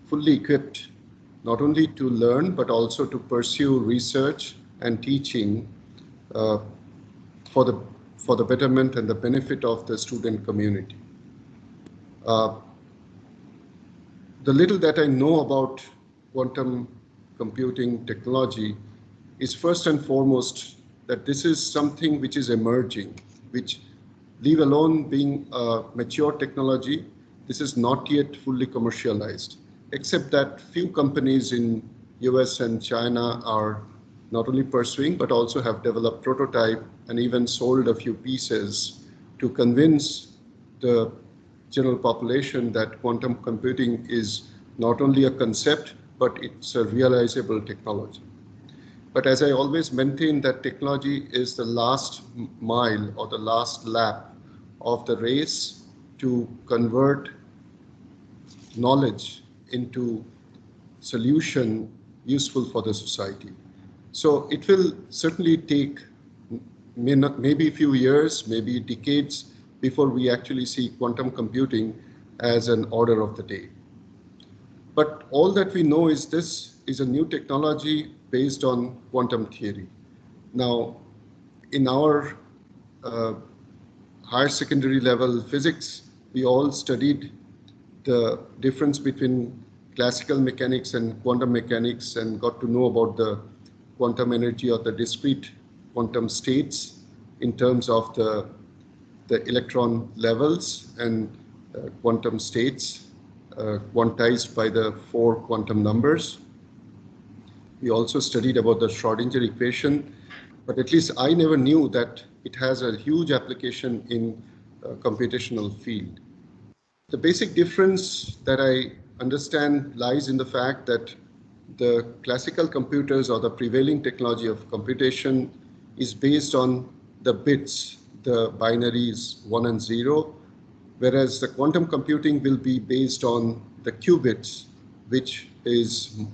fully equipped not only to learn but also to pursue research and teaching uh, for the betterment and the benefit of the student community. Uh, the little that I know about quantum computing technology is first and foremost that this is something which is emerging, which, leave alone being a mature technology, this is not yet fully commercialized, except that few companies in US and China are not only pursuing but also have developed prototype and even sold a few pieces to convince the general population that quantum computing is not only a concept but it's a realizable technology. But as I always maintain, that technology is the last mile or the last lap of the race to convert knowledge into solution useful for the society. So it will certainly take maybe a few years, maybe decades before we actually see quantum computing as an order of the day. But all that we know is this is a new technology based on quantum theory. Now, in our higher secondary level physics, we all studied the difference between classical mechanics and quantum mechanics and got to know about the quantum energy or the discrete quantum states in terms of the electron levels and quantum states quantized by the 4 quantum numbers. We also studied about the Schrödinger equation, but at least I never knew that it has a huge application in computational field. The basic difference that I understand lies in the fact that the classical computers or the prevailing technology of computation is based on the bits, the binaries 1 and 0, whereas the quantum computing will be based on the qubits, which is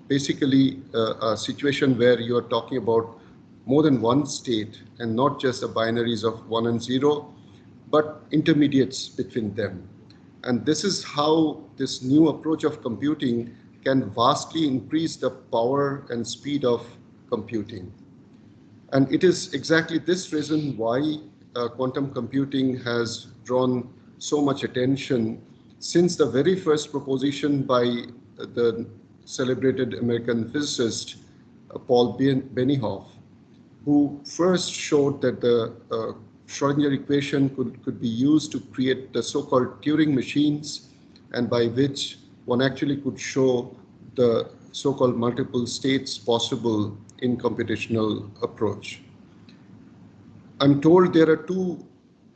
basically a situation where you are talking about more than one state and not just the binaries of 1 and 0, but intermediates between them. And this is how this new approach of computing can vastly increase the power and speed of computing. And it is exactly this reason why quantum computing has drawn so much attention since the very first proposition by the celebrated American physicist Paul Benioff, who first showed that the Schrödinger equation could be used to create the so-called Turing machines, and by which one actually could show the so-called multiple states possible in computational approach. I'm told there are 2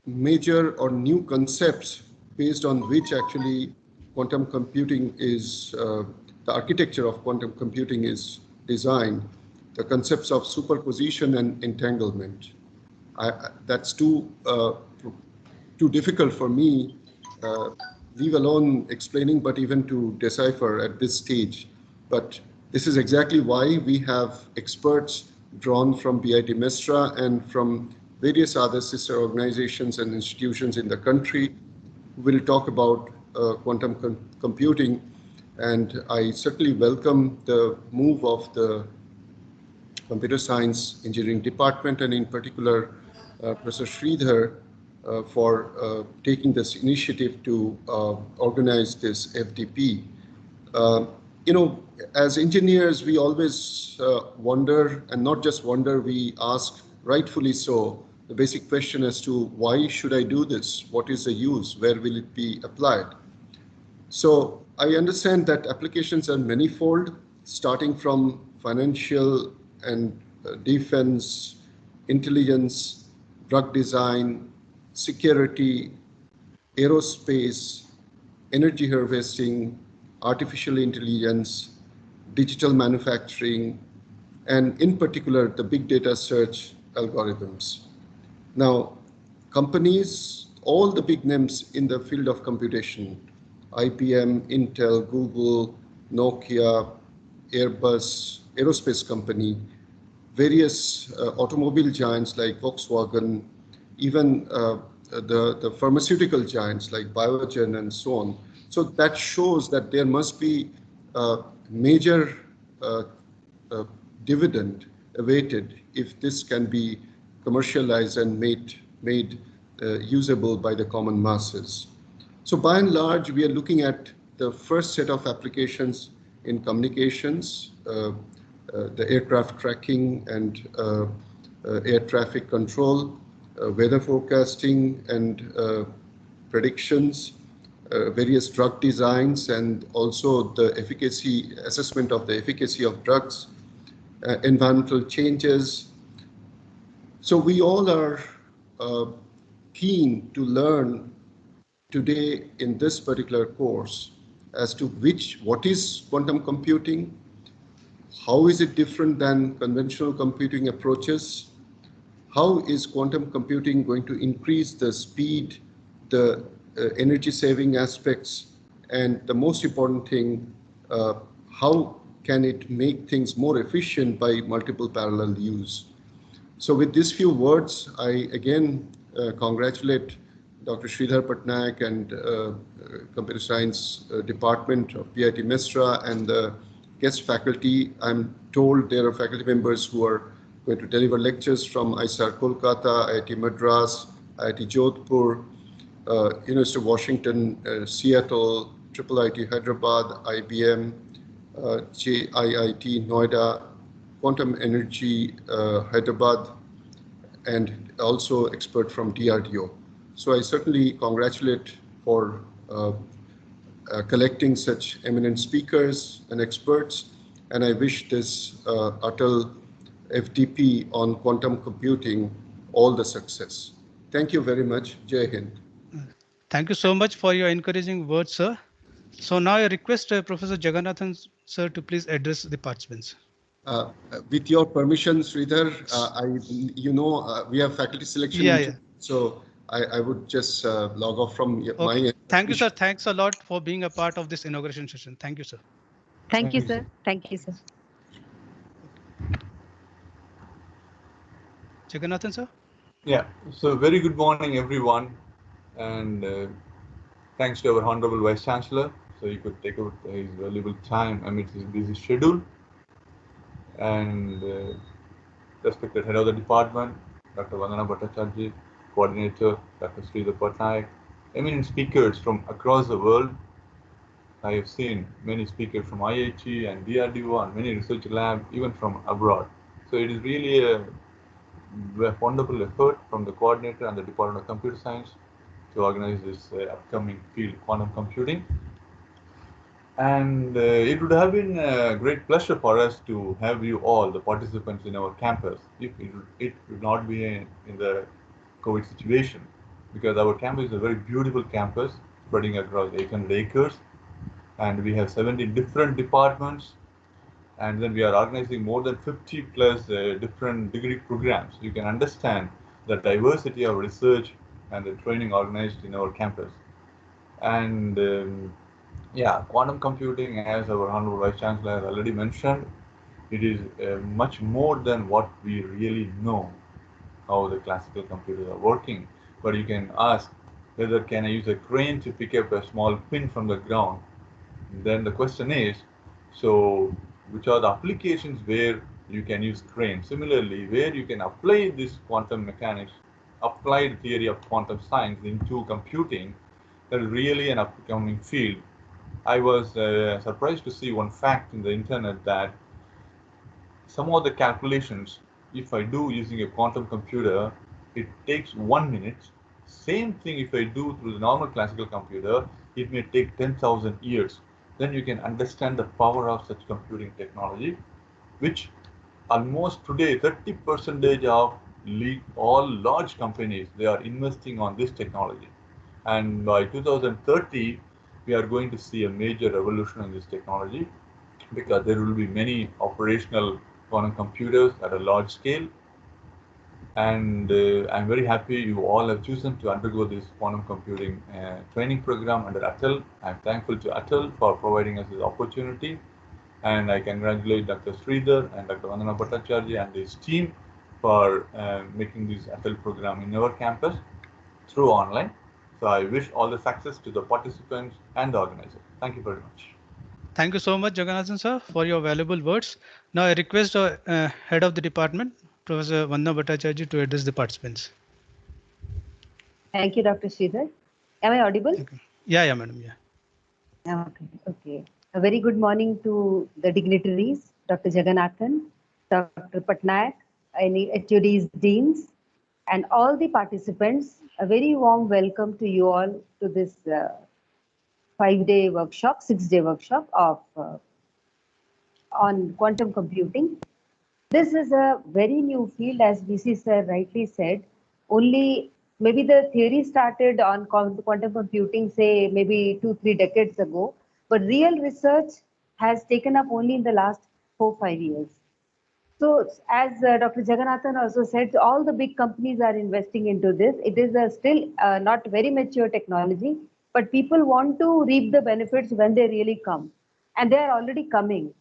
major or new concepts based on which actually quantum computing is, the architecture of quantum computing is designed, the concepts of superposition and entanglement. That's too difficult for me, leave alone explaining, but even to decipher at this stage. But this is exactly why we have experts drawn from BIT Mesra and from various other sister organizations and institutions in the country who will talk about quantum computing. And I certainly welcome the move of the Computer Science Engineering Department, and in particular Professor Sridhar, for taking this initiative to organize this FDP. You know, as engineers, we always wonder, and not just wonder, we ask, rightfully so, the basic question as to why should I do this? What is the use? Where will it be applied? So I understand that applications are manifold, starting from financial and defense, intelligence, drug design, security, aerospace, energy harvesting, artificial intelligence, digital manufacturing, and in particular, the big data search algorithms. Now, companies, all the big names in the field of computation, IBM, Intel, Google, Nokia, Airbus, aerospace company, various automobile giants like Volkswagen, even the pharmaceutical giants like Biogen and so on. So that shows that there must be major uh, uh, dividend awaited if this can be commercialized and made usable by the common masses. So by and large, we are looking at the first set of applications in communications, the aircraft tracking and air traffic control, weather forecasting and predictions, various drug designs, and also the efficacy assessment of the efficacy of drugs, environmental changes. So we all are keen to learn today in this particular course as to what is quantum computing, how is it different than conventional computing approaches, how is quantum computing going to increase the speed, the energy saving aspects, and the most important thing, how can it make things more efficient by multiple parallel use. So with these few words, I again congratulate Dr. Sridhar Patnaik and Computer Science Department of PIT Mesra and the guest faculty. I'm told there are faculty members who are going to deliver lectures from ISAR Kolkata, IIT Madras, IIT Jodhpur, University of Washington, Seattle, IIIT Hyderabad, IBM, JIIT Noida, Quantum Energy Hyderabad, and also expert from DRDO. So I certainly congratulate for collecting such eminent speakers and experts, and I wish this Atal FDP on quantum computing all the success. Thank you very much. Jai Hind. Thank you so much for your encouraging words, sir. So now I request Professor Jagannathan, sir, to please address the participants. With your permission, Sridhar, we have faculty selection. Yeah. So I would just log off from Okay. my end. Thank you, sir. Thanks a lot for being a part of this inauguration session. Thank you, sir. Thank you, sir. Thank you, sir. Jagannathan, sir? Yeah, so very good morning, everyone. And thanks to our Honorable Vice Chancellor, so he could take out his valuable time amidst his busy schedule. And respected Head of the Department, Dr. Vandana Bhattacharjee, Coordinator, Dr. Sridhar Patnaik, eminent speakers from across the world. I have seen many speakers from IIT and DRDO and many research labs, even from abroad. So it is really a wonderful effort from the coordinator and the Department of Computer Science to organize this upcoming field, quantum computing. And it would have been a great pleasure for us to have you all, the participants in our campus, if it would not be in the COVID situation, because our campus is a very beautiful campus spreading across 800 acres, and we have 70 different departments, and then we are organizing more than 50 plus different degree programs. You can understand the diversity of research and the training organized in our campus. And yeah, quantum computing, as our Honorable Vice Chancellor has already mentioned, it is much more than what we really know how the classical computers are working. But you can ask whether can I use a crane to pick up a small pin from the ground. And then the question is, so which are the applications where you can use crane? Similarly, where you can apply this quantum mechanics, applied theory of quantum science into computing, that is really an upcoming field. I was surprised to see one fact in the internet that some of the calculations, if I do using a quantum computer, it takes 1 minute. Same thing if I do through the normal classical computer, it may take 10,000 years. Then you can understand the power of such computing technology, which almost today 30% of all large companies, they are investing on this technology. And by 2030, we are going to see a major revolution in this technology, because there will be many operational quantum computers at a large scale. And I'm very happy you all have chosen to undergo this quantum computing training program under Atal. I'm thankful to Atal for providing us this opportunity. And I congratulate Dr. Sridhar and Dr. Vandana Bhattacharjee and his team for making this Atal program in our campus through online. So I wish all the success to the participants and the organizer. Thank you very much. Thank you so much, Jagannathan sir, for your valuable words. Now I request head of the department, Professor Vandana Bhattacharya, to address the participants. Thank you, Dr. Sridhar. Am I audible? Okay. Yeah, madam. Yeah. Okay. A very good morning to the dignitaries, Dr. Jagannathan, Dr. Patnaik, any HODs, deans, and all the participants. A very warm welcome to you all to this 5-day workshop, 6-day workshop of on quantum computing. This is a very new field, as VC sir rightly said. Only maybe the theory started on quantum computing, say maybe 2-3 decades ago, but real research has taken up only in the last 4-5 years. So, as Dr. Jagannathan also said, all the big companies are investing into this. It is still not very mature technology, but people want to reap the benefits when they really come, and they are already coming.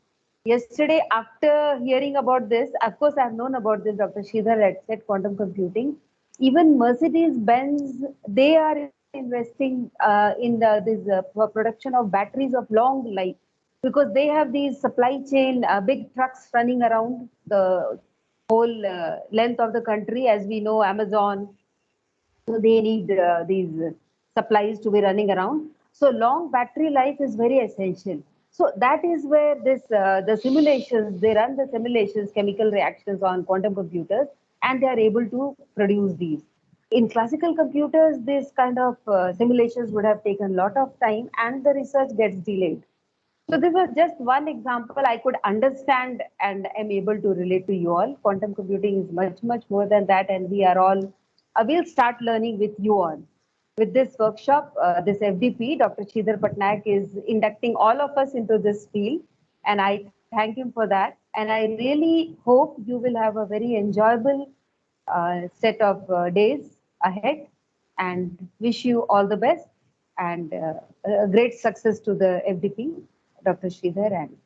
Yesterday, after hearing about this, of course, I have known about this. Dr. Sridhar had said quantum computing. Even Mercedes-Benz, they are investing in this production of batteries of long life, because they have these supply chain big trucks running around the whole length of the country. As we know, Amazon, so they need these supplies to be running around. So long battery life is very essential. So that is where this the simulations, they run the simulations, chemical reactions on quantum computers, and they are able to produce these. In classical computers, this kind of simulations would have taken a lot of time, and the research gets delayed. So this was just one example I could understand and am able to relate to you all. Quantum computing is much, much more than that, and we are all, we'll start learning with you all. With this workshop, this FDP, Dr. Sridhar Patnaik is inducting all of us into this field, and I thank him for that. And I really hope you will have a very enjoyable set of days ahead, and wish you all the best and a great success to the FDP, Dr. Sridhar, and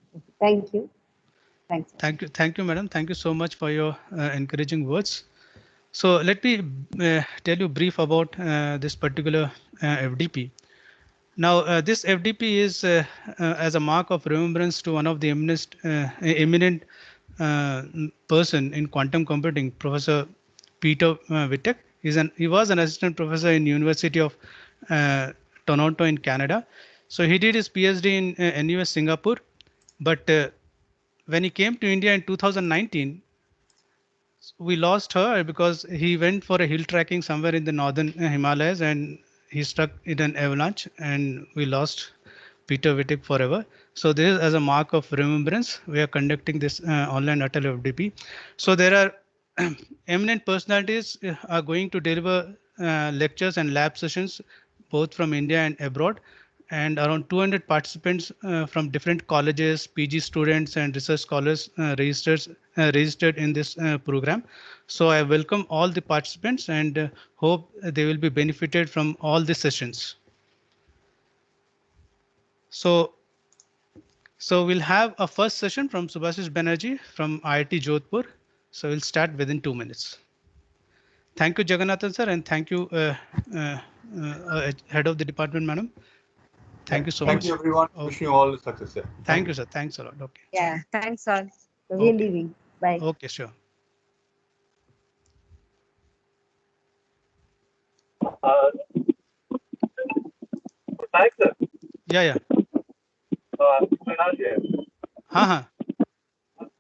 thank you. Thanks. Thank you, madam. Thank you so much for your encouraging words. So let me tell you brief about this particular FDP. Now, this FDP is as a mark of remembrance to one of the eminent person in quantum computing, Professor Peter Wittek. He was an assistant professor in University of Toronto in Canada. So he did his PhD in NUS Singapore, but when he came to India in 2019, we lost her because he went for a hill trekking somewhere in the northern Himalayas and he stuck in an avalanche, and we lost Peter Wittek forever. So this is as a mark of remembrance. We are conducting this online Atal FDP. So there are eminent personalities are going to deliver lectures and lab sessions both from India and abroad, and around 200 participants from different colleges, PG students and research scholars registered in this program. So I welcome all the participants and hope they will be benefited from all the sessions. So we'll have a first session from Subhashish Banerjee from IIT Jodhpur. So we'll start within 2 minutes. Thank you, Jagannathan sir, and thank you, head of the department, madam. Thank you so much. Thank you, everyone. Okay. Wishing you all success. Yeah. Thank you, sir. Thanks a lot. Okay. Yeah, thanks all. We're Okay. leaving. Bye. Okay, sure. Thanks, sir. Yeah. Manoj here. हाँ.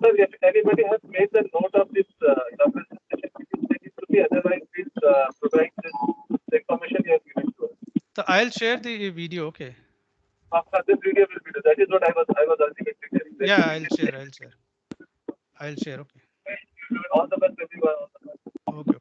Sir, if anybody has made the note of this documentation, they need to be, otherwise please provide the information you have given to us. So I'll share the video. Okay. This video will be. That is what I was ultimately telling. Yeah, I'll share. Okay. All the best, everyone. Okay.